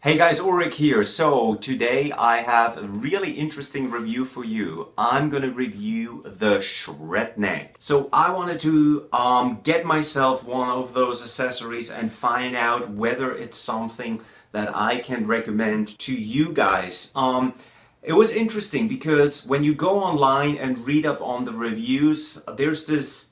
Hey guys, Ulrich here. So today I have a really interesting review for you. I'm gonna review the Shredneck. So I wanted to get myself one of those accessories and find out whether it's something that I can recommend to you guys. It was interesting because when you go online and read up on the reviews, there's this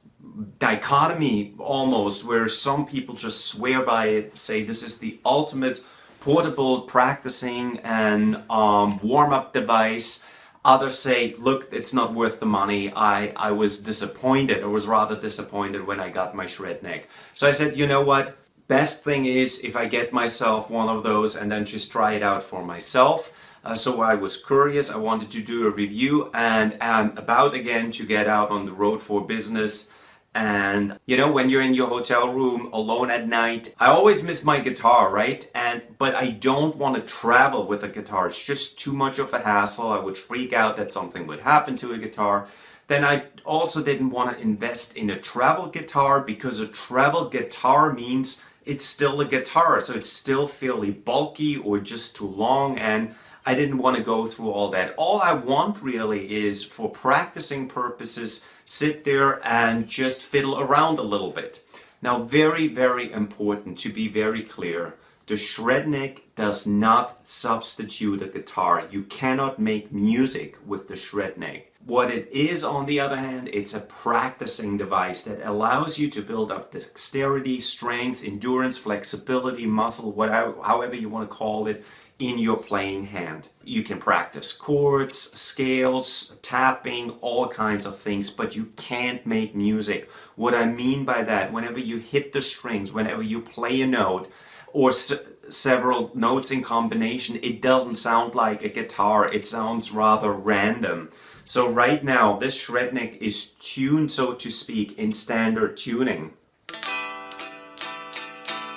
dichotomy almost where some people just swear by it, say this is the ultimate portable practicing and warm-up device. Others say, look, it's not worth the money. I was disappointed, or was rather disappointed when I got my Shredneck. So I said, you know what? Best thing is if I get myself one of those and then just try it out for myself. So I was curious, I wanted to do a review, and I'm about again to get out on the road for business. And you know, when you're in your hotel room alone at night, I always miss my guitar, right? But I don't want to travel with a guitar. It's just too much of a hassle. I would freak out that something would happen to a guitar. Then I also didn't want to invest in a travel guitar, because a travel guitar means it's still a guitar, so it's still fairly bulky or just too long, and I didn't want to go through all that. All I want really is, for practicing purposes, sit there and just fiddle around a little bit. Now, very, very important to be very clear, the Shredneck does not substitute a guitar. You cannot make music with the Shredneck. What it is, on the other hand, it's a practicing device that allows you to build up dexterity, strength, endurance, flexibility, muscle, whatever, however you want to call it, in your playing hand. You can practice chords, scales, tapping, all kinds of things, but you can't make music. What I mean by that, whenever you hit the strings, whenever you play a note, or several notes in combination, it doesn't sound like a guitar, it sounds rather random. So right now, this Shredneck is tuned, so to speak, in standard tuning.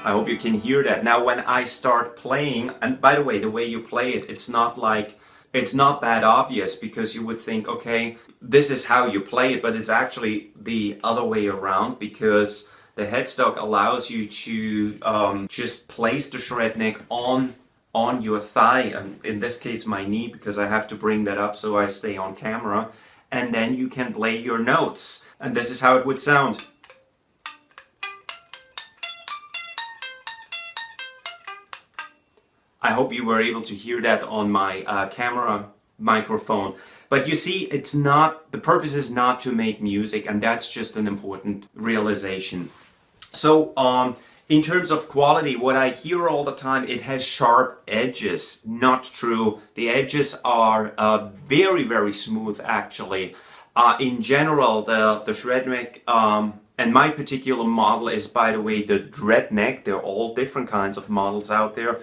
I hope you can hear that. Now when I start playing, and by the way, the way you play it, it's not that obvious, because you would think, okay, this is how you play it, but it's actually the other way around, because the headstock allows you to just place the Shredneck on your thigh, and in this case my knee, because I have to bring that up so I stay on camera, and then you can play your notes, and this is how it would sound. I hope you were able to hear that on my camera microphone. But you see, it's not, the purpose is not to make music, and that's just an important realization. So in terms of quality, what I hear all the time, it has sharp edges. Not true. The edges are very, very smooth, actually. In general, the Shredneck, and my particular model is, by the way, the Dreadneck. There are all different kinds of models out there.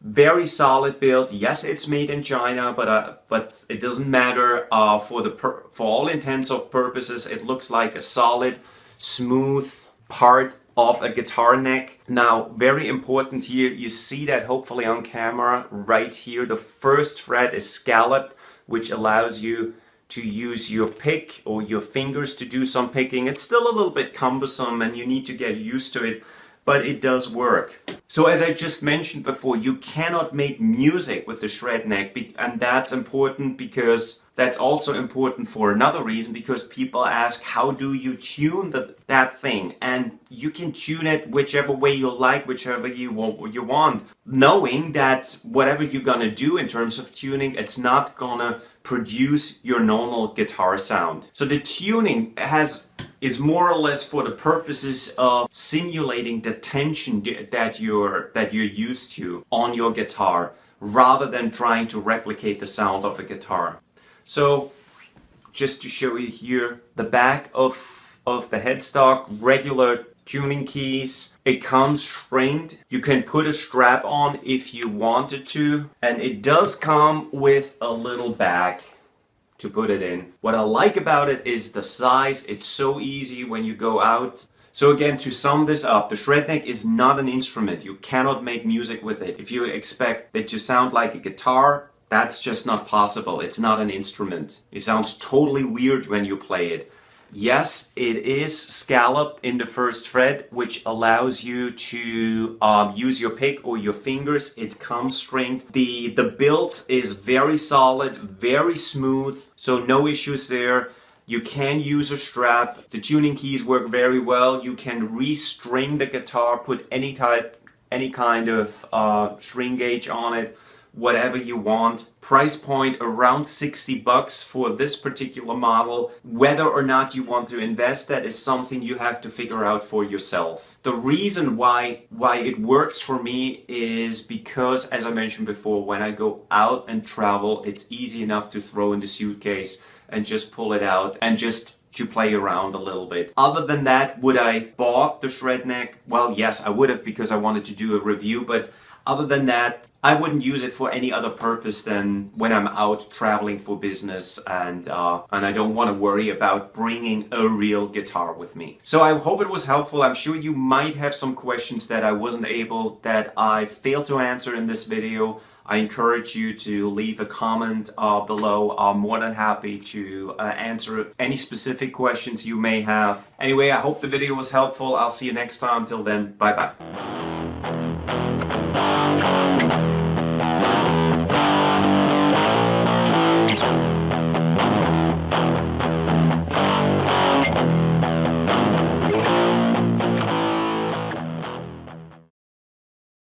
Very solid build. Yes, it's made in China, but it doesn't matter. For all intents and purposes, it looks like a solid, smooth part of a guitar neck. Now, very important here, you see that hopefully on camera right here. The first fret is scalloped, which allows you to use your pick or your fingers to do some picking. It's still a little bit cumbersome and you need to get used to it, but it does work. So as I just mentioned before, you cannot make music with the Shredneck, and that's important, because that's also important for another reason, because people ask, how do you tune that thing? And you can tune it whichever way you like, whichever you want, knowing that whatever you're gonna do in terms of tuning, it's not gonna produce your normal guitar sound. So the tuning is more or less for the purposes of simulating the tension that you're used to on your guitar, rather than trying to replicate the sound of a guitar. So just to show you here, the back of the headstock, regular tuning keys. It comes stringed. You can put a strap on if you wanted to, and it does come with a little bag to put it in. What I like about it is the size. It's so easy when you go out. So again, to sum this up, the Shredneck is not an instrument. You cannot make music with it. If you expect it to sound like a guitar, that's just not possible. It's not an instrument. It sounds totally weird when you play it. Yes, it is scalloped in the first fret, which allows you to use your pick or your fingers. It comes stringed. The build is very solid, very smooth, so no issues there. You can use a strap. The tuning keys work very well. You can restring the guitar, put any kind of string gauge on it, whatever you want. Price point around 60 bucks for this particular model. Whether or not you want to invest, that is something you have to figure out for yourself. The reason why it works for me is because, as I mentioned before, when I go out and travel, it's easy enough to throw in the suitcase and just pull it out and just to play around a little bit. Other than that, would I bought the Shredneck? Well, yes, I would have, because I wanted to do a review, but other than that, I wouldn't use it for any other purpose than when I'm out traveling for business, and I don't want to worry about bringing a real guitar with me. So I hope it was helpful. I'm sure you might have some questions that I failed to answer in this video. I encourage you to leave a comment below. I'm more than happy to answer any specific questions you may have. Anyway, I hope the video was helpful. I'll see you next time. Till then, bye-bye.